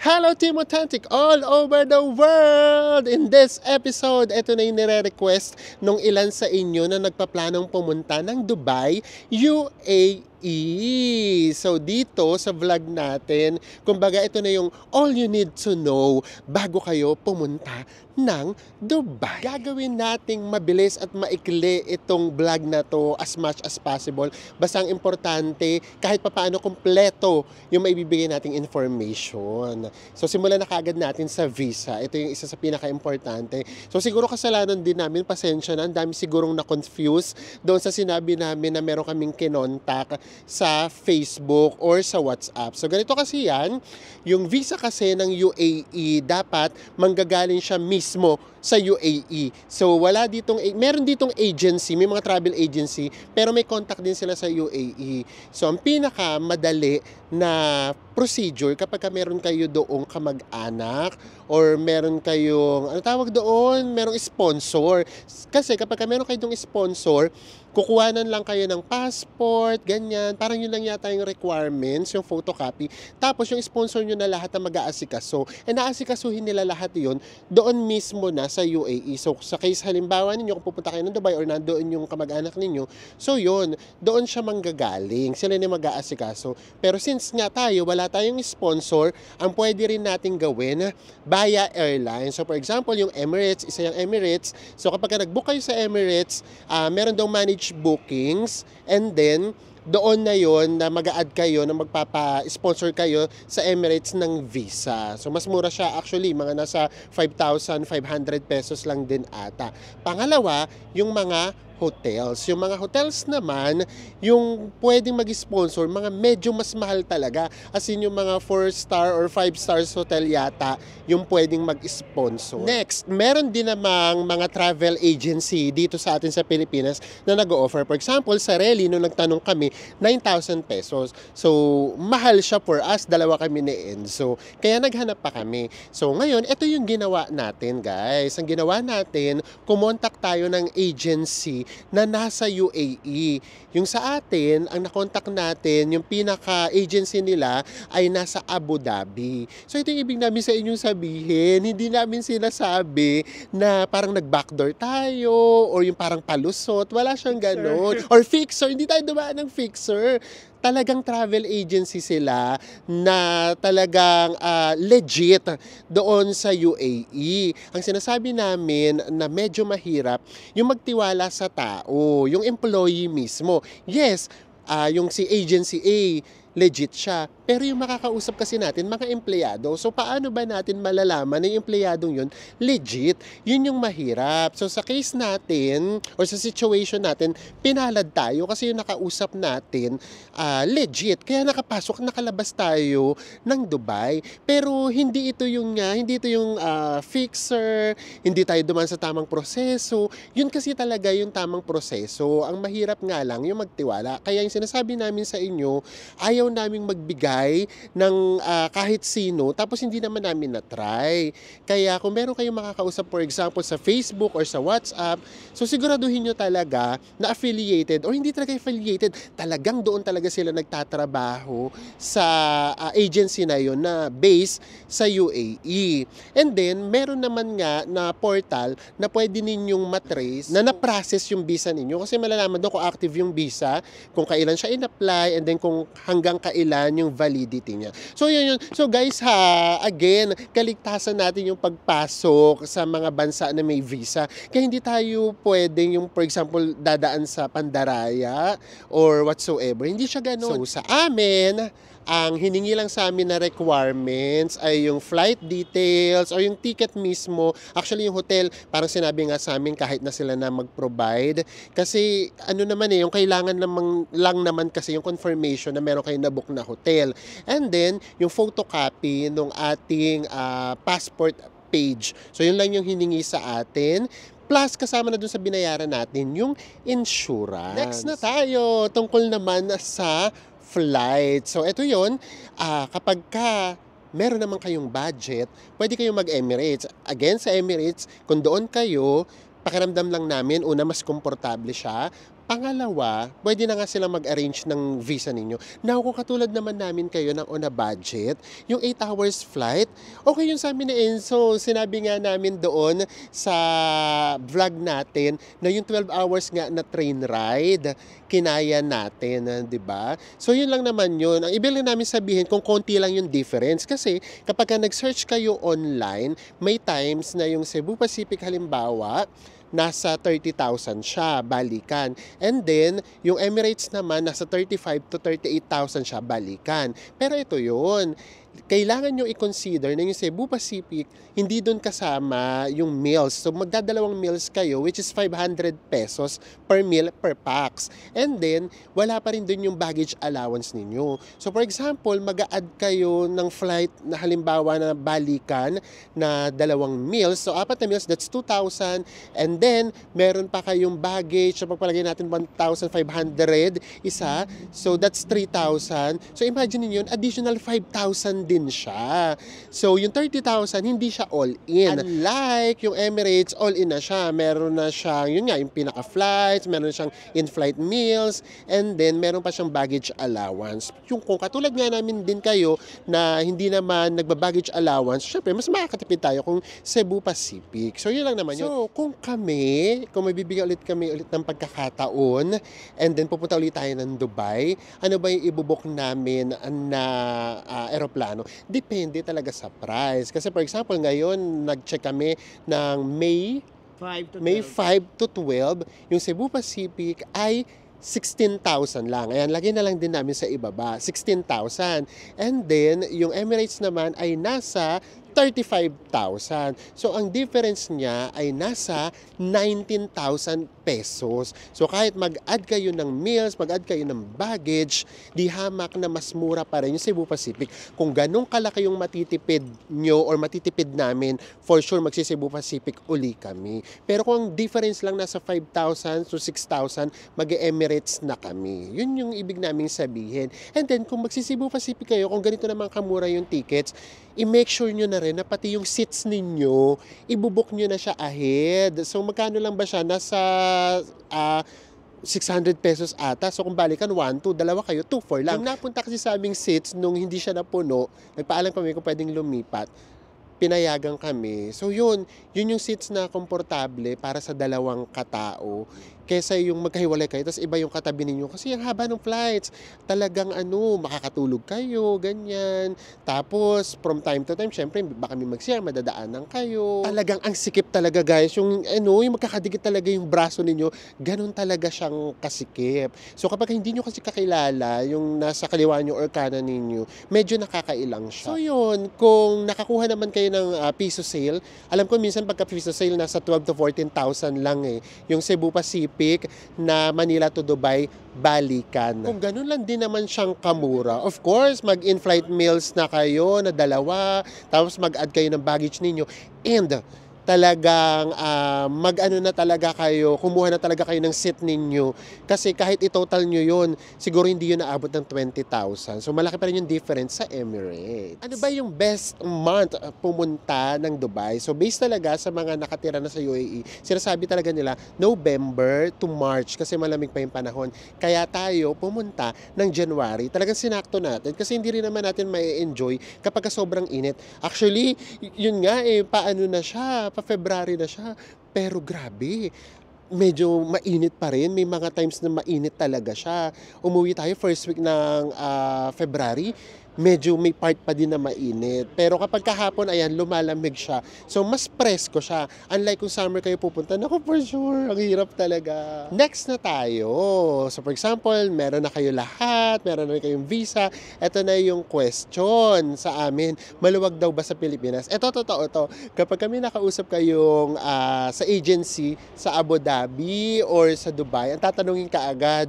Hello Team Authentic all over the world! In this episode, ito na yung nire-request nung ilan sa inyo na nagpaplanong pumunta ng Dubai, UAE. So dito sa vlog natin, kumbaga ito na yung all you need to know bago kayo pumunta ng Dubai. Gagawin nating mabilis at maikli itong vlog na to as much as possible. Basta ang importante, kahit papaano kumpleto yung maibibigay nating information. So simulan na kagad natin sa visa. Ito yung isa sa pinaka-importante. So siguro kasalanan din namin, pasensya na, ang dami sigurong na-confuse doon sa sinabi namin na meron kaming kinontak sa Facebook or sa WhatsApp. So ganito kasi yan, yung visa kasi ng UAE dapat manggagaling siya mismo sa UAE. So wala ditong, meron ditong agency, may mga travel agency, pero may contact din sila sa UAE. So ang pinaka madali na procedure kapag meron kayo doong kamag-anak or meron kayong, ano tawag doon, merong sponsor. Kasi kapag meron kayo doong sponsor, kukuhanan lang kayo ng passport, ganyan. Parang yun lang yata yung requirements, yung photocopy. Tapos yung sponsor nyo na lahat na mag-aasikaso. Naasikasuhin nila lahat yun doon mismo na sa UAE. So sa case halimbawa ninyo, kung pupunta kayo ng Dubai or nandoon yung kamag-anak ninyo, so yun, doon siya manggagaling. Sila na mag-aasikaso. Pero since nga tayo, wala tayong sponsor, ang pwede rin natin gawin via airline. So for example, yung Emirates, isa yung Emirates. So kapag nag-book kayo sa Emirates, meron daw managed bookings, and then doon na yon na mag-a-add kayo, na magpapa-sponsor kayo sa Emirates ng visa. So mas mura siya actually, mga nasa 5,500 pesos lang din ata. Pangalawa, yung mga hotels. Yung mga hotels naman, yung pwedeng mag-sponsor, mga medyo mas mahal talaga. As in yung mga 4-star or 5 stars hotel yata, yung pwedeng mag-sponsor. Next, meron din namang mga travel agency dito sa atin sa Pilipinas na nag-o-offer. For example, sa Relly, nung nagtanong kami, 9,000 pesos. So, mahal siya for us. Dalawa kami ni Enzo. Kaya naghanap pa kami. So, ngayon, ito yung ginawa natin, guys. Ang ginawa natin, kumontak tayo ng agency na nasa UAE. Yung sa atin, ang nakontak natin, yung pinaka-agency nila ay nasa Abu Dhabi. So ito yung ibig namin sa inyong sabihin, hindi namin sinasabi na parang nag-backdoor tayo or yung parang palusot. Wala siyang ganon. Or fixer, hindi tayo dumaan ng fixer. Talagang travel agency sila na talagang legit doon sa UAE. Ang sinasabi namin na medyo mahirap yung magtiwala sa tao, yung employee mismo. Yes, yung si agency A, legit siya. Pero yung makakausap kasi natin, mga empleyado. So, paano ba natin malalaman na yung empleyadong yun legit? Yun yung mahirap. So, sa case natin, or sa situation natin, pinalad tayo kasi yung nakausap natin, legit. Kaya nakapasok, nakalabas tayo ng Dubai. Pero, hindi ito yung fixer, hindi tayo dumaan sa tamang proseso. Yun kasi talaga yung tamang proseso. Ang mahirap nga lang yung magtiwala. Kaya yung sinasabi namin sa inyo, ayaw naming magbigay ng kahit sino, tapos hindi naman namin na-try. Kaya kung meron kayong makakausap, for example, sa Facebook or sa WhatsApp, so siguraduhin nyo talaga na affiliated, or hindi talaga affiliated, talagang doon talaga sila nagtatrabaho sa agency na yon na base sa UAE. And then, meron naman nga na portal na pwede ninyong matrace na na-process yung visa ninyo, kasi malalaman doon kung active yung visa, kung kailan siya in-apply, and then kung hanggang kailan yung validity niya. So yun. So guys again, kaligtasan natin yung pagpasok sa mga bansa na may visa. Kaya hindi tayo pwedeng yung, for example, dadaan sa Pandaraya or whatsoever. Hindi siya ganun. So sa amin, ang hiningi lang sa amin na requirements ay yung flight details or yung ticket mismo. Actually, yung hotel, parang sinabi nga sa amin kahit na sila na mag-provide. Kasi ano naman yung kailangan lang naman kasi yung confirmation na meron kayong na-book na hotel. And then, yung photocopy ng ating passport page. So, yun lang yung hiningi sa atin. Plus, kasama na dun sa binayaran natin yung insurance. Next na tayo, tungkol naman sa flight. So, ito yun, kapag meron naman kayong budget, pwede kayong mag-Emirates. Again, sa Emirates, kung doon kayo, pakiramdam lang namin, una, mas komportable siya. Pangalawa, pwede na nga silang mag-arrange ng visa ninyo. Now, kung katulad naman namin kayo ng on a budget, yung 8 hours flight, okay yun sa amin ni Enzo. Sinabi nga namin doon sa vlog natin na yung 12 hours nga na train ride, kinaya natin, di ba? So, yun lang naman yun. Ang ibig lang namin sabihin kung konti lang yung difference. Kasi kapag nag-search kayo online, may times na yung Cebu Pacific halimbawa, nasa 30,000 siya, balikan. And then, yung Emirates naman, nasa 35 to 38,000 siya, balikan. Pero ito yun, kailangan nyo i-consider na yung Cebu Pacific, hindi doon kasama yung meals. So, magdadalawang meals kayo, which is 500 pesos per meal per pax. And then, wala pa rin doon yung baggage allowance ninyo. So, for example, mag-a-add kayo ng flight na halimbawa na balikan na dalawang meals. So, 4 na meals, that's 2,000. And then, meron pa kayong baggage. So, pagpalagay natin 1,500 isa. So, that's 3,000. So, imagine niyo yun, additional 5,000 din siya. So, yung 30,000, hindi siya all-in. Unlike yung Emirates, all-in na siya. Meron na siya, yun nga, yung pinaka-flights, meron siyang in-flight meals, and then meron pa siyang baggage allowance. Yung kung katulad nga namin din kayo na hindi naman nagba-baggage allowance, syempre, mas makakatipid tayo kung Cebu Pacific. So, yun lang naman yun. So, kung may bibigyan ulit kami ng pagkakataon, and then pupunta ulit tayo ng Dubai, ano ba yung ibubok namin na aeroplano? Depende talaga sa price. Kasi for example, ngayon, nag-check kami ng May 5 to 12, yung Cebu Pacific ay 16,000 lang. Ayan, lagay na lang din namin sa ibaba, 16,000. And then, yung Emirates naman ay nasa 35,000. So, ang difference niya ay nasa 19,000 pesos. So, kahit mag-add kayo ng meals, mag-add kayo ng baggage, di hamak na mas mura pa rin yung Cebu Pacific. Kung ganun kalaki yung matitipid nyo or matitipid namin, for sure magsi-Cebu Pacific uli kami. Pero kung ang difference lang nasa 5,000 to 6,000, mag-Emirates na kami. Yun yung ibig naming sabihin. And then, kung magsi-Cebu Pacific kayo, kung ganito naman kamura yung tickets, i-make sure nyo na rin na pati yung seats ninyo, ibubok nyo na siya ahead. So, magkano lang ba siya? Nasa 600 pesos ata. So, kung balikan, 1, 2, dalawa kayo, 2, 4 lang. Yung napunta kasi sa aming seats, nung hindi siya napuno, nagpaalam kami kung pwedeng lumipat. Pinayagan kami. So, yun yung seats na komportable para sa dalawang katao. Kesa yung magkahiwalay kayo, tapos iba yung katabi ninyo. Kasi ang haba ng flights, talagang makakatulog kayo, ganyan. Tapos, from time to time, syempre, baka may mag-share, madadaanan kayo. Talagang ang sikip talaga, guys. Yung magkakadikit talaga yung braso ninyo, ganun talaga siyang kasikip. So, kapag hindi nyo kasi kakilala, yung nasa kaliwa nyo or kanan ninyo, medyo nakakailang siya. So, yun, kung nakakuha naman kayo ng piso sale, alam ko minsan pagka piso sale, nasa 12 to 14,000 lang yung Cebu Pacific na Manila to Dubai, balikan. Kung ganun lang din naman siyang kamura, of course, mag-in-flight meals na kayo na dalawa, tapos mag-add kayo ng baggage ninyo, and talagang mag-ano na talaga kayo, kumuha na talaga kayo ng seat ninyo. Kasi kahit i-total nyo yun, siguro hindi yun naabot ng 20,000. So malaki pa rin yung difference sa Emirates. Ano ba yung best month pumunta ng Dubai? So based talaga sa mga nakatira na sa UAE, sinasabi talaga nila November to March kasi malamig pa yung panahon. Kaya tayo pumunta ng January. Talagang sinakto natin kasi hindi rin naman natin may enjoy kapag sobrang init. Actually, yun nga paano na siya, pa-February na siya. Pero grabe, medyo mainit pa rin. May mga times na mainit talaga siya. Umuwi tayo first week ng February, medyo may part pa din na mainit. Pero kapag kahapon, ayan, lumalamig siya. So, mas presko siya. Unlike kung summer kayo pupunta, naku, for sure, ang hirap talaga. Next na tayo. So, for example, meron na kayo lahat, meron na kayong visa. Ito na yung question sa amin. Maluwag daw ba sa Pilipinas? Ito, totoo to. Kapag kami nakausap kayong sa agency sa Abu Dhabi or sa Dubai, ang tatanungin ka agad,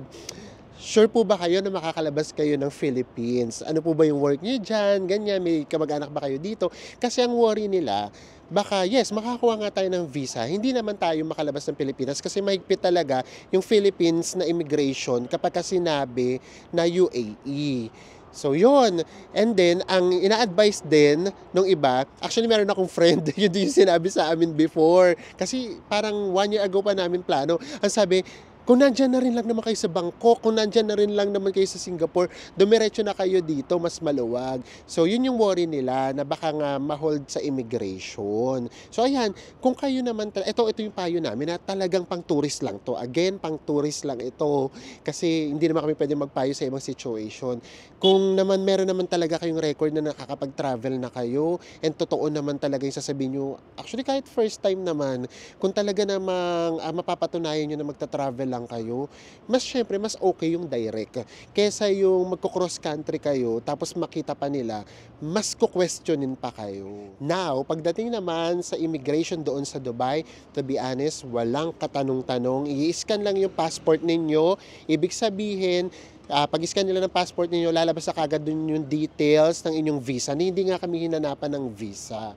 sure po ba kayo na makakalabas kayo ng Philippines? Ano po ba yung work niyo dyan? Ganyan, may kamag-anak ba kayo dito? Kasi ang worry nila, baka yes, makakuha nga tayo ng visa. Hindi naman tayo makalabas ng Pilipinas kasi mahigpit talaga yung Philippines na immigration kapag sinabi na UAE. So, yun. And then, ang ina-advise din nung iba, actually meron akong friend, yun din yung sinabi sa amin before. Kasi parang 1 year ago pa namin plano. Ang sabi, Kung nandyan na rin lang naman kayo sa Bangkok, kung nandyan na rin lang naman kayo sa Singapore, dumiretso na kayo dito, mas maluwag. So, yun yung worry nila na baka nga ma-hold sa immigration. So, ayan, kung kayo naman, ito yung payo namin na talagang pang tourist lang to. Again, pang tourist lang ito. Kasi hindi naman kami pwede magpayo sa ibang situation. Kung naman meron naman talaga kayong record na nakakapag-travel na kayo, and totoo naman talaga yung sasabihin nyo, actually kahit first time naman, kung talaga namang mapapatunayan nyo na magta-travel lang kayo, syempre, mas okay yung direct. Kesa yung magko-cross country kayo, tapos makita pa nila, mas ku-questionin pa kayo. Now, pagdating naman sa immigration doon sa Dubai, to be honest, walang katanong-tanong. I-scan lang yung passport ninyo. Ibig sabihin, pag-scan nila ng passport ninyo, lalabas na kagad dun yung details ng inyong visa. Hindi nga kami hinanapan ng visa.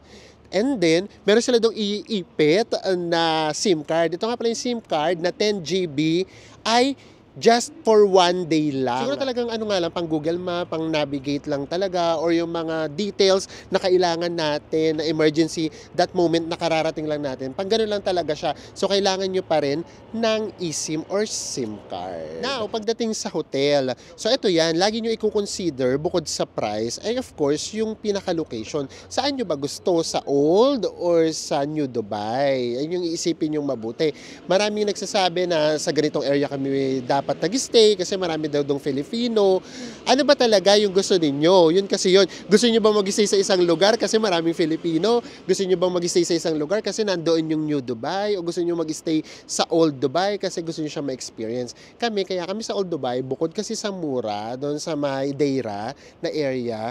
And then, meron sila doong iipit na SIM card. Ito nga pala yung SIM card na 10 GB ay just for 1 day lang. Siguro talagang pang Google Map, pang navigate lang talaga, or yung mga details na kailangan natin, na emergency, that moment na kararating lang natin. Pang ganun lang talaga siya. So, kailangan nyo pa rin ng eSIM or SIM card. Now, pagdating sa hotel, so ito yan, lagi nyo i-consider, bukod sa price, ay of course, yung pinaka-location. Saan nyo ba gusto? Sa Old or sa New Dubai? Ayun yung iisipin yung mabuti. Maraming nagsasabi na sa ganitong area kami dapat nag-stay kasi marami daw dong Filipino. Ano ba talaga yung gusto ninyo? Yun kasi yun. Gusto niyo ba mag-stay sa isang lugar kasi maraming Filipino? Gusto niyo bang mag-stay sa isang lugar kasi nandoon yung New Dubai? O gusto niyo mag-stay sa Old Dubai kasi gusto niyo siya ma-experience? Kaya kami sa Old Dubai, bukod kasi sa mura, doon sa may Deira na area,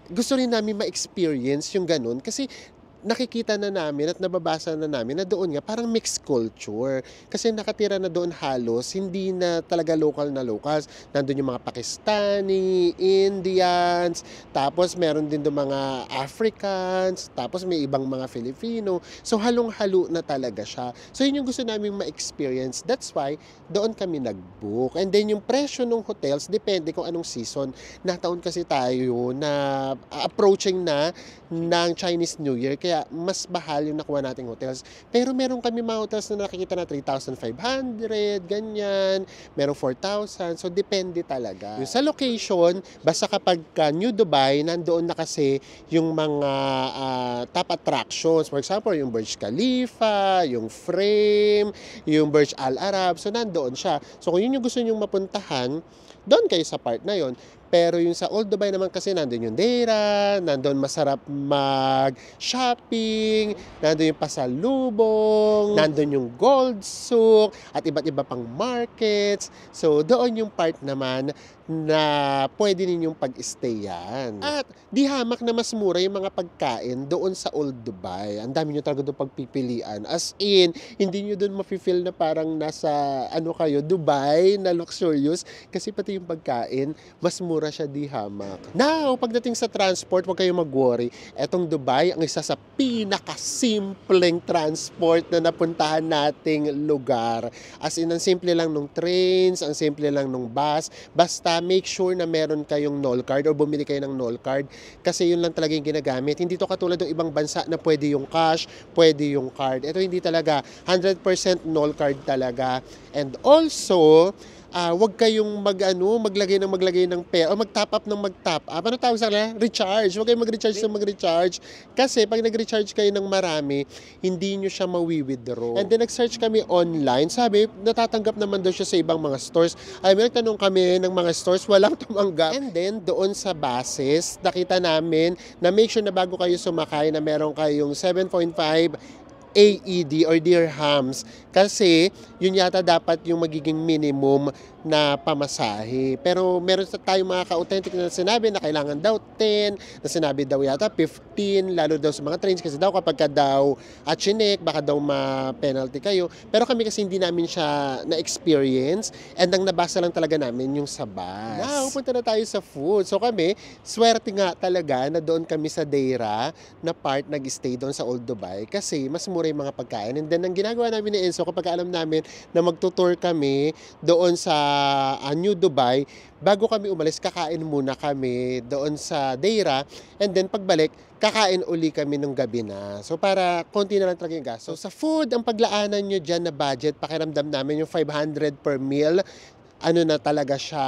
gusto rin namin ma-experience yung ganun kasi nakikita na namin at nababasa na namin na doon nga parang mixed culture. Kasi nakatira na doon halos, hindi na talaga local na locals. Nandun yung mga Pakistani, Indians, tapos meron din doon mga Africans, tapos may ibang mga Filipino. So halong-halo na talaga siya. So yun yung gusto namin ma-experience. That's why doon kami nag-book. And then yung presyo ng hotels, depende kung anong season. Nataon kasi tayo na approaching na ng Chinese New Year. Kaya mas mahal yung nakuha nating hotels. Pero meron kami mga hotels na nakikita na 3,500, ganyan. Merong 4,000. So, depende talaga. Yung sa location, basta kapag New Dubai, nandoon na kasi yung mga top attractions. For example, yung Burj Khalifa, yung Frame, yung Burj Al Arab. So, nandoon siya. So, kung yun yung gusto nyong mapuntahan, doon kayo sa part na yon. Pero yung sa Old Dubai naman kasi nandun yung Deira, nandun masarap mag-shopping, nandun yung pasalubong, nandun yung Gold Souk, at iba't iba pang markets. So doon yung part naman na pwede ninyong pag-stayan. At di hamak na mas mura yung mga pagkain doon sa Old Dubai. Ang dami nyo talaga doon pagpipilian. As in, hindi nyo doon mafe-feel na parang nasa kayo, Dubai na luxurious. Kasi pati yung pagkain, mas mura siya di hamak. Now, pagdating sa transport, huwag kayong mag-worry. Etong Dubai, ang isa sa pinakasimpleng transport na napuntahan nating lugar. As in, ang simple lang nung trains, ang simple lang nung bus. Basta make sure na meron kayong NOL card or bumili kayo ng NOL card kasi yun lang talaga yung ginagamit. Hindi to katulad ng ibang bansa na pwede yung cash, pwede yung card. Ito hindi talaga. 100% NOL card talaga. And also, wag kayong maglagay ng pera o mag-top up ng mag-top up. Ano tawag sa kanila? Recharge. Wag kayong mag-recharge. Kasi pag nag-recharge kayo ng marami, hindi nyo siya mawi-withdraw. And then nag-search kami online. Sabi, natatanggap naman daw siya sa ibang mga stores. Ay, may nagtanong kami ng mga stores, walang tumanggap. And then doon sa buses, nakita namin na make sure na bago kayo sumakay na meron kayong 7.5 AED or dirhams kasi yun yata dapat yung magiging minimum na pamasahe. Pero meron tayong mga ka-authentic na sinabi na kailangan daw 10, na sinabi daw yata 15, lalo daw sa mga trains kasi daw kapag ka daw chinek, baka daw ma-penalty kayo. Pero kami kasi hindi namin siya na-experience and ang nabasa lang talaga namin yung sa bus. Now, punta na tayo sa food. So kami, swerte nga talaga na doon kami sa Deira na part nag-stay doon sa Old Dubai kasi mas mura mura yung mga pagkain. And then, ang ginagawa namin ni Enzo, kapag alam namin na magtutour kami doon sa New Dubai, bago kami umalis, kakain muna kami doon sa Deira. And then, pagbalik, kakain uli kami nung gabi na. So, para konti na lang talaga yung gasto. So, sa food, ang paglaanan nyo dyan na budget, pakiramdam namin yung 500 per meal, ano na talaga siya,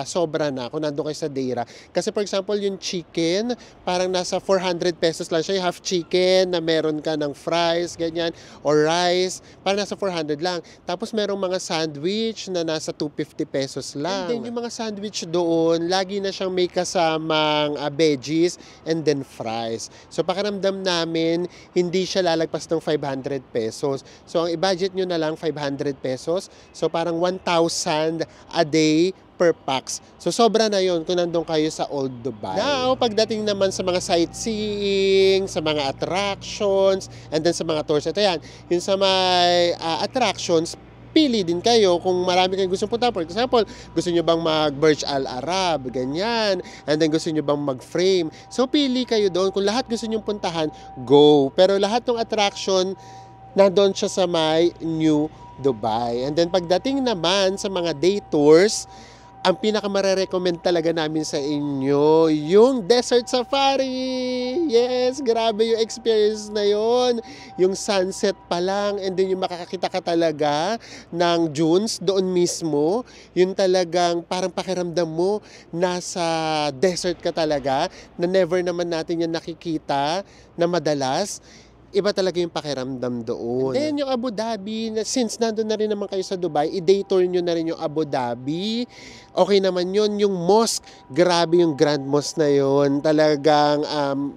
sobra na kung nandun kayo sa Deira. Kasi for example, yung chicken, parang nasa 400 pesos lang siya. Yung half chicken na meron ka ng fries, ganyan, or rice, parang nasa 400 lang. Tapos merong mga sandwich na nasa 250 pesos lang. And then yung mga sandwich doon, lagi na siyang may kasamang veggies and then fries. So pakiramdam namin, hindi siya lalagpas ng 500 pesos. So ang i-budget nyo na lang 500 pesos. So parang 1,000 a day per pax. So, sobra na yon kung nandun kayo sa Old Dubai. Now, pagdating naman sa mga sightseeing, sa mga attractions, and then sa mga tours, ito yan, yung sa may attractions, pili din kayo kung marami kayong gusto punta. For example, gusto nyo bang mag-Burj Al Arab, ganyan, and then gusto nyo bang mag-frame. So, pili kayo doon. Kung lahat gusto nyo puntahan, go. Pero lahat ng attraction, nandun siya sa may New Dubai. And then pagdating naman sa mga day tours, ang pinaka-marerecommend talaga namin sa inyo, yung Desert Safari. Yes, grabe yung experience na yon. Yung sunset pa lang, and then yung makakakita ka talaga ng dunes doon mismo. Yun talagang parang pakiramdam mo, nasa desert ka talaga, na never naman natin yan nakikita na madalas. Iba talaga yung pakiramdam doon. And then yung Abu Dhabi, since nandun na rin naman kayo sa Dubai, i-day tour nyo na rin yung Abu Dhabi. Okay naman yun. Yung mosque, grabe yung Grand Mosque na yun. Talagang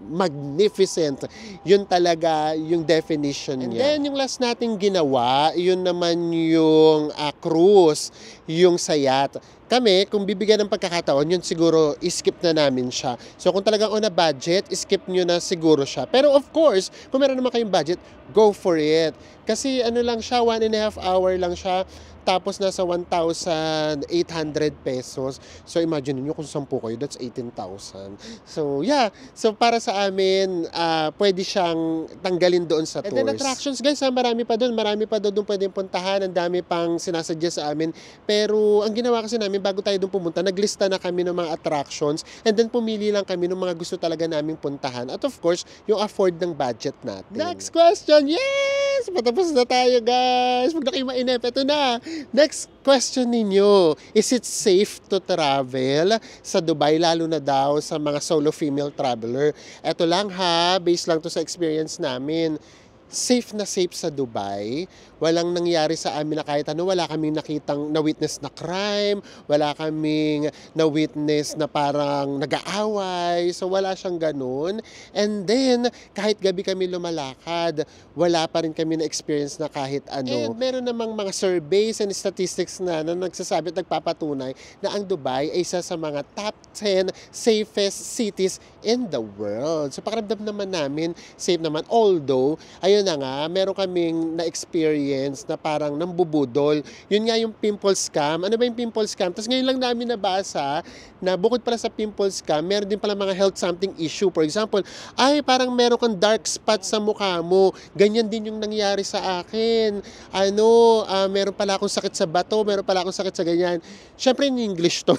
magnificent. Yun talaga yung definition niya. And then yung last nating ginawa, yun naman yung cruise, yung Sayat. Kami, kung bibigyan ng pagkakataon, yun siguro, skip na namin siya. So, kung talagang on a budget, skip nyo na siguro siya. Pero of course, kung meron naman kayong budget, go for it. Kasi ano lang siya, 1.5 hour lang siya. Tapos nasa 1,800 pesos. So imagine niyo kung 10 kayo, that's 18,000. So yeah, so para sa amin, pwede siyang tanggalin doon sa tours. And then attractions guys, marami pa doon pwedeng puntahan, ang dami pang sinasuggest sa amin. Pero ang ginawa kasi namin, bago tayo doon pumunta, naglista na kami ng mga attractions, and then pumili lang kami ng mga gusto talaga naming puntahan. At of course, yung afford ng budget natin. Next question, yes! Patapos na tayo guys! Huwag na kayo mainip, ito na! Next question ninyo, is it safe to travel sa Dubai, lalo na daw sa mga solo female traveler? Ito lang ha, based lang to sa experience namin. Safe na safe sa Dubai. Walang nangyari sa amin na kahit ano, wala kaming nakitang na-witness na crime, wala kaming na-witness na parang nag-aaway, so wala siyang ganun. And then, kahit gabi kami lumalakad, wala pa rin kami na-experience na kahit ano. And meron namang mga surveys and statistics na nagsasabi at nagpapatunay na ang Dubai ay isa sa mga top 10 safest cities in the world. So pakiramdam naman namin, safe naman. Although, ayun na nga, meron kaming na-experience na parang nambubudol. Yun nga yung pimple scam. Ano ba yung pimple scam? Tapos ngayon lang namin nabasa na bukod pala sa pimple scam, meron din pala mga health something issue. For example, ay parang meron kang dark spot sa mukha mo. Ganyan din yung nangyari sa akin. Meron pala akong sakit sa bato, meron pala akong sakit sa ganyan. Syempre in English to.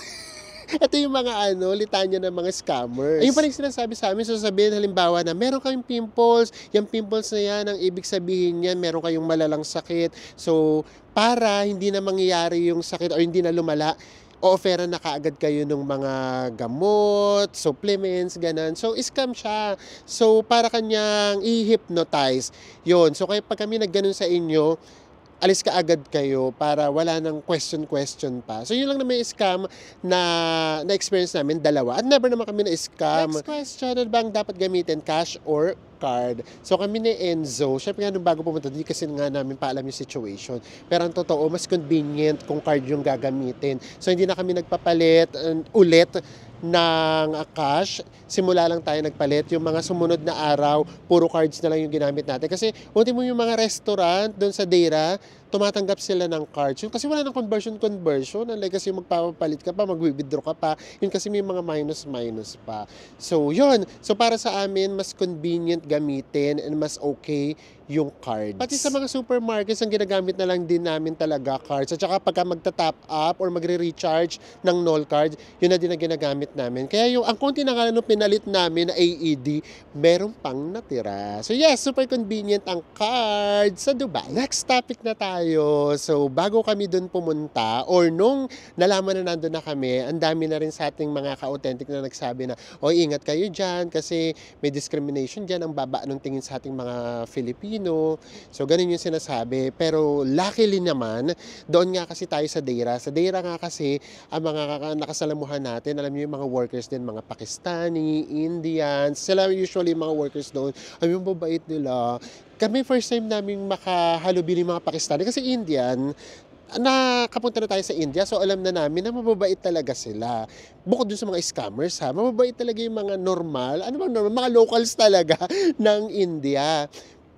Ito yung mga litanya ng mga scammers. Ayun pa rin sinasabi sa amin. So sabihin halimbawa na meron kayong pimples, yung pimples na yan, ang ibig sabihin yan, meron kayong malalang sakit. So para hindi na mangyayari yung sakit o hindi na lumala, o-offeran na kaagad kayo ng mga gamot, supplements, ganun. So, scam siya. So, para kanyang i-hypnotize. Yun. So, kaya pag kami nagganon sa inyo, alis ka agad kayo para wala nang question pa. So, yun lang na may scam na experience namin, dalawa. At never naman kami na-scam. Next question, ano bang dapat gamitin? Cash or card? So, kami ni Enzo, syempre nga nung bago pumunta, di kasi nga namin paalam yung situation. Pero ang totoo, mas convenient kung card yung gagamitin. So, hindi na kami nagpapalit ulit ng cash. Simula lang tayo nagpalit. Yung mga sumunod na araw, puro cards na lang yung ginamit natin. Kasi, unti mo yung mga restaurant doon sa Deira, tumatanggap sila ng cards. Yung kasi wala ng conversion. Unlike kasi magpapalit ka pa, mag-withdraw ka pa. Yun kasi may mga minus pa. So, yun. So, para sa amin, mas convenient gamitin and mas okay yung cards. Pati sa mga supermarkets, ang ginagamit na lang din namin talaga cards. At saka pagka magta-top up or magre-recharge ng NOL card, yun na din ang ginagamit namin. Kaya yung ang konti na nga nung pinalit namin na AED, meron pang natira. So yes, super convenient ang card sa Dubai. Next topic na tayo. So bago kami dun pumunta or nung nalaman na nandun na kami, ang dami na rin sa ating mga ka-authentic na nagsabi na, oy, ingat kayo dyan kasi may discrimination dyan, ang baba ng tingin sa ating mga Filipino. So ganun yung sinasabi. Pero luckily naman, doon nga kasi tayo sa Deira. Sa Deira nga kasi, ang mga nakasalamuhan natin, alam niyo yung mga workers din, mga Pakistani, Indians, sila usually mga workers doon, ay yung babait nila. Kami first time namin makahalubili mga Pakistani kasi Indian, nakapunta na tayo sa India, so alam na namin na mababait talaga sila. Bukod dun sa mga scammers ha, mababait talaga yung mga normal, ano bang normal, mga locals talaga ng India.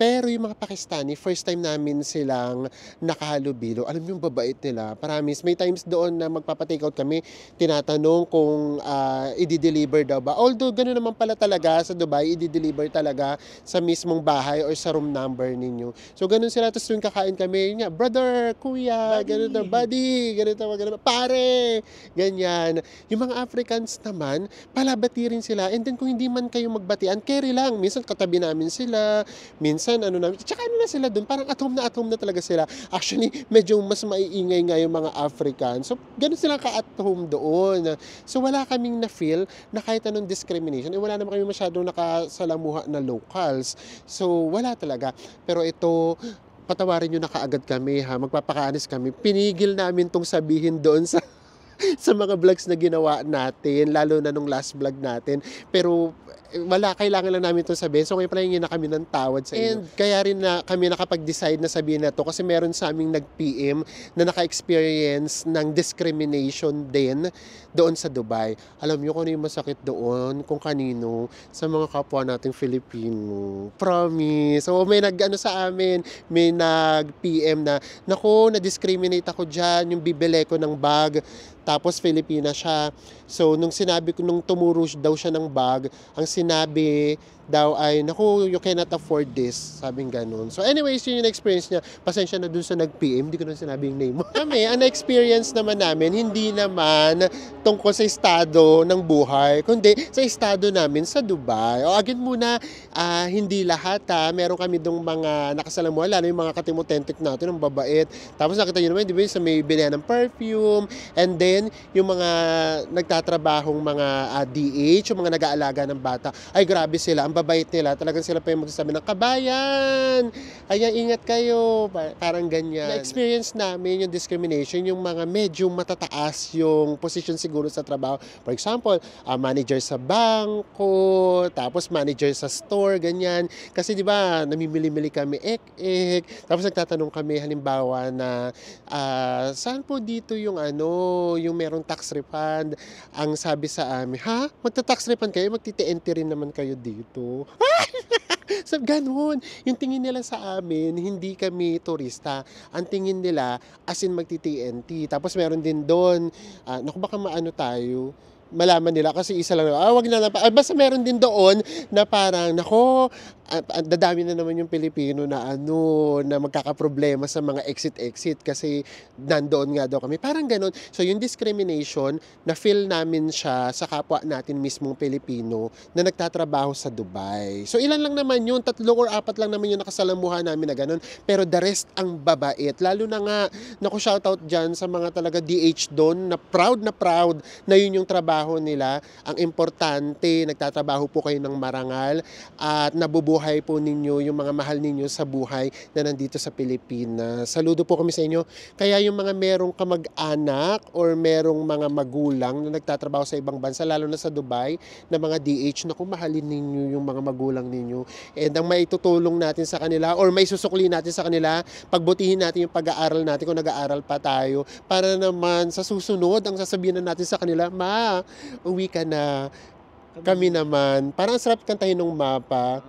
Pero yung mga Pakistani, first time namin silang nakahalubilo. Alam niyo yung babait nila. Promise, may times doon na magpapa-take out kami, tinatanong kung i-deliver daw ba. Although, gano'n naman pala talaga sa Dubai, i-deliver talaga sa mismong bahay or sa room number ninyo. So, gano'n sila. Tapos tuwing kakain kami, nga, brother, kuya, gano'n na, buddy, gano'n, pare, ganyan. Yung mga Africans naman, palabati rin sila. And then, kung hindi man kayo magbatian, carry lang. Minsan, katabi namin sila. Minsan, ano na, tsaka ano na sila dun, parang at home na talaga sila. Actually, medyo mas maiingay nga yung mga African. So, ganun sila ka-at home doon. So, wala kaming na-feel na kahit anong discrimination. Wala naman kami masyadong nakasalamuha na locals. So, wala talaga. Pero ito, patawarin nyo na kaagad kami ha, magpapakaanis kami. Pinigil namin tong sabihin doon sa sa mga vlogs na ginawa natin, lalo na nung last vlog natin. Pero wala, kailangan lang namin itong sabihin. So ngayon pala na kami ng tawad sa inyo. And kaya rin na kami nakapag-decide na sabihin na to kasi meron sa aming nag-PM na naka-experience ng discrimination din doon sa Dubai. Alam niyo kung ano yung masakit doon, kung kanino, sa mga kapwa nating Filipino. Promise. So may nag-ano sa amin, may nag-PM na, nako, na-discriminate ako dyan, yung bibili ko ng bag. Tapos Filipina siya. So nung sinabi ko, nung tumuro daw siya ng bag, ang sinabi daw ay, naku, you cannot afford this. Sabing ganun. So anyways, yun yung experience niya. Pasensya na dun sa nag-PM, hindi ko na sinabi yung name mo. Kami, ang experience naman namin, hindi naman tungkol sa estado ng buhay, kundi sa estado namin sa Dubai. O again muna, hindi lahat ha. Meron kami dong mga nakasalamuhan, lalo yung mga katimutentik natin, ang babait. Tapos nakita nyo naman, di ba, sa may bilihan ng perfume, and then, yung mga nagtatrabahong mga DH, yung mga nag-aalaga ng bata, ay grabe sila, ang babait nila. Talagang sila pa yung magsasabi ng kabayan, ayan, ingat kayo. Parang ganyan. Na-experience namin yung discrimination, yung mga medyo matataas yung position siguro sa trabaho. For example, manager sa bangko, tapos manager sa store, ganyan. Kasi di ba, namimili-mili kami, tapos nagtatanong kami, halimbawa na, saan po dito yung yung merong tax refund? Ang sabi sa amin, ha? Magta-tax refund kayo? Magti-TNT rin naman kayo dito. So, ganun. Yung tingin nila sa amin, hindi kami turista. Ang tingin nila, as in magti-TNT. Tapos meron din doon, naku, baka maano tayo, malaman nila kasi isa lang, wag na lang. Basta meron din doon na parang, nako, dadami na naman yung Pilipino na na magkakaproblema sa mga exit kasi nandoon nga daw kami. Parang ganun. So yung discrimination, na feel namin siya sa kapwa natin mismong Pilipino na nagtatrabaho sa Dubai. So ilan lang naman yun, 3 or 4 lang naman yung nakasalamuhan namin na ganun. Pero the rest ang babait. Lalo na nga, naku, shoutout dyan sa mga talaga DH doon na proud na yun yung trabaho nila. Ang importante, nagtatrabaho po kayo ng marangal at nabubuhay po ninyo yung mga mahal ninyo sa buhay na nandito sa Pilipinas. Saludo po kami sa inyo. Kaya yung mga merong kamag-anak or merong mga magulang na nagtatrabaho sa ibang bansa, lalo na sa Dubai, na mga DH, na mahalin ninyo yung mga magulang ninyo. And ang maitutulong natin sa kanila or may susukli natin sa kanila, pagbutihin natin yung pag-aaral natin kung nag-aaral pa tayo, para naman sa susunod, ang sasabihin natin sa kanila, ma, uwi ka na. Kami naman, parang sarap kantahin ng mapa.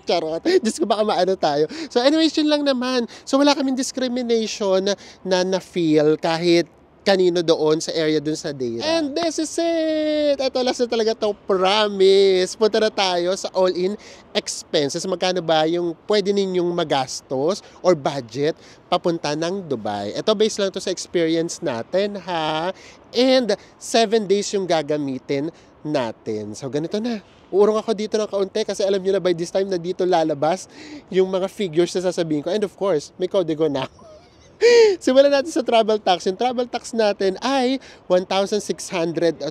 Charot. Diyos ko, baka maano tayo. So anyways, yun lang naman. So wala kaming discrimination na na-feel kahit kanino doon sa area doon sa Deira. And this is it! Ito last na talaga to, promise. Punta na tayo sa all-in expenses. Magkano ba yung pwede ninyong magastos or budget papunta ng Dubai. Ito based lang to sa experience natin ha. And 7 days yung gagamitin natin. So ganito na. Uurong ako dito ng kaunti kasi alam nyo na by this time na dito lalabas yung mga figures na sasabihin ko. And of course, may kodigo na ako. Simulan natin sa travel tax. Yung travel tax natin ay 1,620.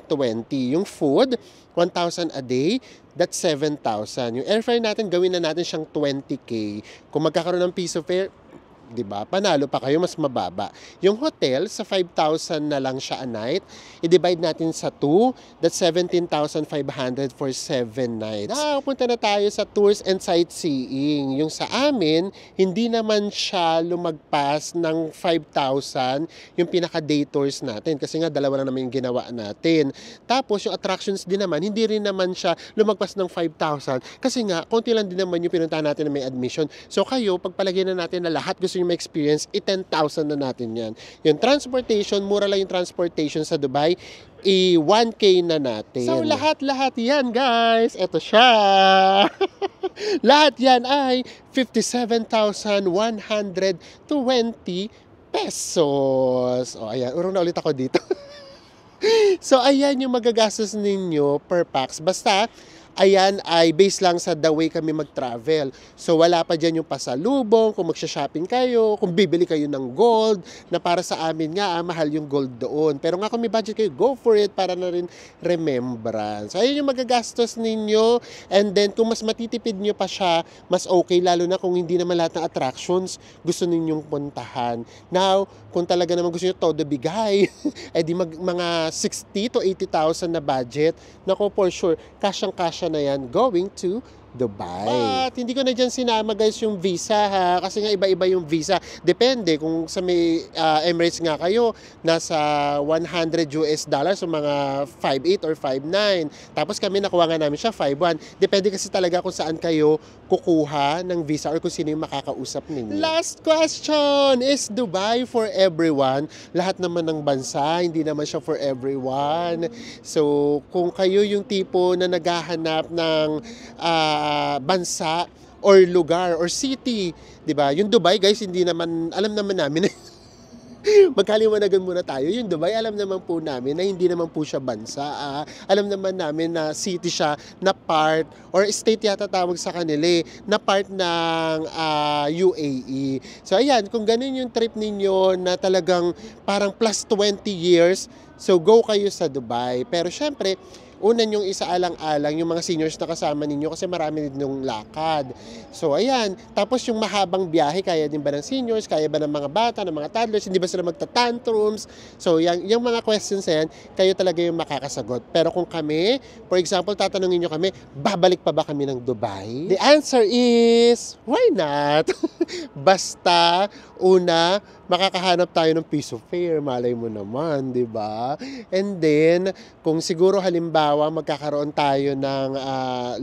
Yung food, 1,000 a day. That's 7,000. Yung airfare natin, gawin na natin siyang 20K. Kung magkakaroon ng piece of fare, diba? Panalo pa kayo, mas mababa. Yung hotel, sa 5,000 na lang siya a night. I-divide natin sa 2. That's 17,500 for 7 nights. Punta na tayo sa tours and sightseeing. Yung sa amin, hindi naman siya lumagpas ng 5,000 yung pinaka-day tours natin. Kasi nga, dalawa na naman yung ginawa natin. Tapos, yung attractions din naman, hindi rin naman siya lumagpas ng 5,000. Kasi nga, konti lang din naman yung pinuntahan natin na may admission. So, kayo, pagpalagay na natin na lahat gusto nyo ma-experience, 10,000 na natin yan. Yung transportation, mura lang yung transportation sa Dubai, 1K na natin. So, lahat-lahat yan, guys. Ito siya. Lahat yan ay 57,120 pesos. O, ayan. Urong na ulit ako dito. So, ayan yung magagastos ninyo per pax. Basta, ayan ay based lang sa the way kami mag-travel. So wala pa dyan yung pasalubong, kung magsha-shopping kayo, kung bibili kayo ng gold, na para sa amin nga, mahal yung gold doon. Pero nga kung may budget kayo, go for it para na rin remembrance. So ayun yung magagastos ninyo. And then kung mas matitipid nyo pa siya, mas okay, lalo na kung hindi naman lahat ng attractions gusto ninyong puntahan. Now, kung talaga naman gusto nyo todo bigay, edi mga 60 to 80,000 na budget, nako for sure, kasyang-kasya na yan going to Dubai. But hindi ko na dyan sinama guys yung visa ha, kasi nga iba-iba yung visa. Depende kung sa may Emirates nga kayo, nasa $100 so mga 5.8 or 5.9. Tapos kami nakuha nga namin siya 5.1. Depende kasi talaga kung saan kayo kukuha ng visa or kung sino yung makakausap ninyo. Last question, is Dubai for everyone? Lahat naman ng bansa, hindi naman siya for everyone. So kung kayo yung tipo na naghahanap ng bansa or lugar or city, 'di ba? Yung Dubai, guys, hindi naman alam naman namin. Magkaliwanagan muna tayo. Yung Dubai, alam naman po namin na hindi naman po siya bansa. Alam naman namin na city siya na part or state yata tawag sa kanila na part ng UAE. So ayan, kung ganun yung trip ninyo na talagang parang plus 20 years, so go kayo sa Dubai. Pero syempre, una yung isaalang-alang yung mga seniors na kasama ninyo kasi marami din yung lakad. So, ayan. Tapos yung mahabang biyahe, kaya din ba ng seniors? Kaya ba ng mga bata, ng mga toddlers? Hindi ba sila magta-tantrums? So, yung mga questions na yan, kayo talaga yung makakasagot. Pero kung kami, for example, tatanungin nyo kami, babalik pa ba kami ng Dubai? The answer is, why not? Basta, una, makakahanap tayo ng piece of fare, malay mo naman, di ba? And then, kung siguro halimbawa magkakaroon tayo ng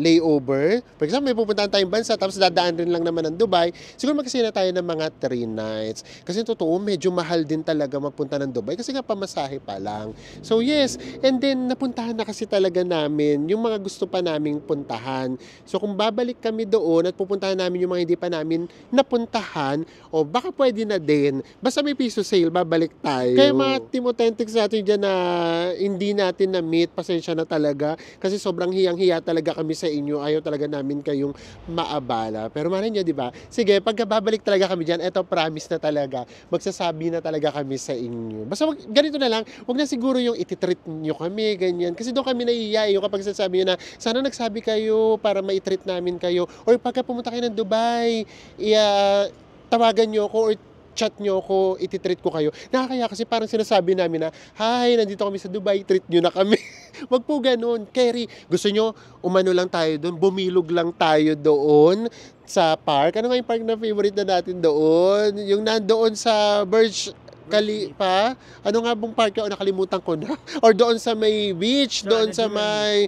layover, for example, may pupuntahan tayong bansa, tapos dadaan rin lang naman ng Dubai, siguro magkasina tayo ng mga 3 nights. Kasi totoo, medyo mahal din talaga magpunta ng Dubai, kasi nga pamasahe pa lang. So yes, and then napuntahan na kasi talaga namin yung mga gusto pa naming puntahan. So kung babalik kami doon at pupuntahan namin yung mga hindi pa namin napuntahan, o baka pwede na din, basta may piso sale, babalik tayo. Kaya mga Team Authentics natin dyan na hindi natin na-meet, pasensya na talaga. Kasi sobrang hiyang-hiya talaga kami sa inyo. Ayaw talaga namin kayong maabala. Pero malay nyo, di ba? Sige, pagka babalik talaga kami dyan, eto promise na talaga. Magsasabi na talaga kami sa inyo. Basta ganito na lang, wag na siguro yung ititreat nyo kami, ganyan. Kasi doon kami nahihiya yung kapag sasabi nyo na, sana nagsabi kayo para ma-treat namin kayo. Or pagka pumunta kayo ng Dubai, tawagan nyo ako or chat nyo ko, ititreat ko kayo. Nakakaya kasi parang sinasabi namin na, hi, nandito kami sa Dubai, treat nyo na kami. Wag po ganun. Kerry, gusto nyo, umano lang tayo doon, bumilog lang tayo doon sa park. Ano nga yung park na favorite na natin doon? Yung nandoon sa Burj Khalifa, ano nga bang park yun? Nakalimutan ko na. Or doon sa may beach, doon sa may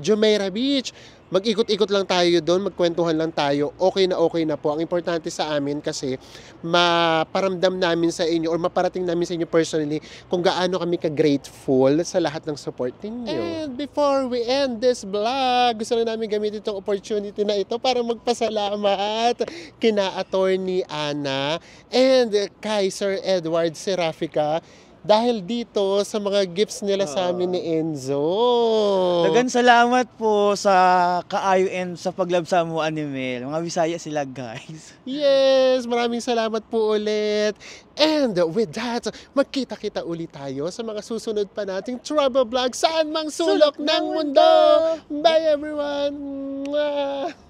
Jumeirah Beach. mag-ikot-ikot lang tayo doon, magkwentuhan lang tayo, okay na po. Ang importante sa amin kasi maparamdam namin sa inyo or maparating namin sa inyo personally kung gaano kami ka-grateful sa lahat ng support ninyo. And before we end this vlog, gusto na namin gamitin itong opportunity na ito para magpasalamat kina Attorney Ana and kay Sir Edward Serafica dahil dito sa mga gifts nila sa amin ni Enzo. Dagan salamat po sa kaayo and sa paglabsa mo anime. Mga Bisaya sila, guys. Yes, maraming salamat po ulit. And with that, magkita-kita ulit tayo sa mga susunod pa nating travel vlog saan mang sulok ng mundo. Bye everyone! Mwah!